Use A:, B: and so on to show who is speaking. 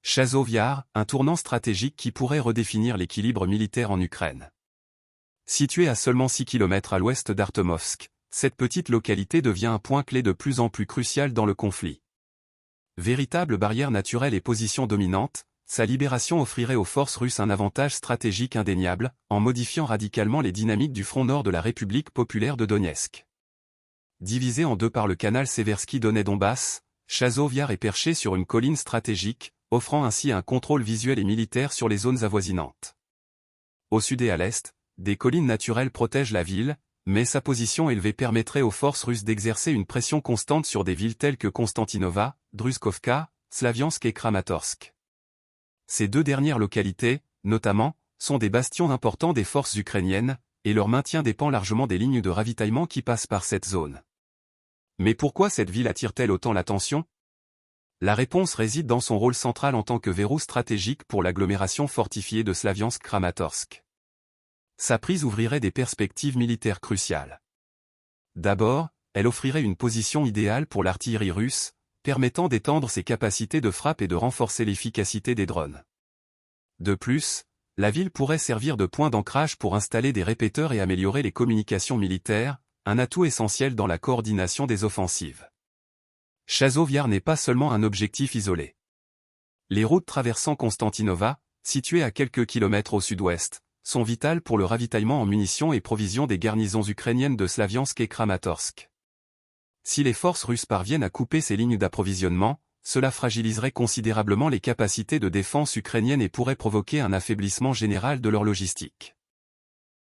A: Chazov Yar, un tournant stratégique qui pourrait redéfinir l'équilibre militaire en Ukraine. Située à seulement 6 km à l'ouest d'Artemovsk, cette petite localité devient un point clé de plus en plus crucial dans le conflit. Véritable barrière naturelle et position dominante, sa libération offrirait aux forces russes un avantage stratégique indéniable, en modifiant radicalement les dynamiques du front nord de la République populaire de Donetsk. Divisé en deux par le canal Seversky-Donets-Donbass, Chazov Yar est perché sur une colline stratégique, offrant ainsi un contrôle visuel et militaire sur les zones avoisinantes. Au sud et à l'est, des collines naturelles protègent la ville, mais sa position élevée permettrait aux forces russes d'exercer une pression constante sur des villes telles que Konstantinova, Druzhkovka, Slaviansk et Kramatorsk. Ces deux dernières localités, notamment, sont des bastions importants des forces ukrainiennes, et leur maintien dépend largement des lignes de ravitaillement qui passent par cette zone. Mais pourquoi cette ville attire-t-elle autant l'attention ? La réponse réside dans son rôle central en tant que verrou stratégique pour l'agglomération fortifiée de Slaviansk-Kramatorsk. Sa prise ouvrirait des perspectives militaires cruciales. D'abord, elle offrirait une position idéale pour l'artillerie russe, permettant d'étendre ses capacités de frappe et de renforcer l'efficacité des drones. De plus, la ville pourrait servir de point d'ancrage pour installer des répéteurs et améliorer les communications militaires, un atout essentiel dans la coordination des offensives. Chazov Yar n'est pas seulement un objectif isolé. Les routes traversant Konstantinova, situées à quelques kilomètres au sud-ouest, sont vitales pour le ravitaillement en munitions et provisions des garnisons ukrainiennes de Slaviansk et Kramatorsk. Si les forces russes parviennent à couper ces lignes d'approvisionnement, cela fragiliserait considérablement les capacités de défense ukrainiennes et pourrait provoquer un affaiblissement général de leur logistique.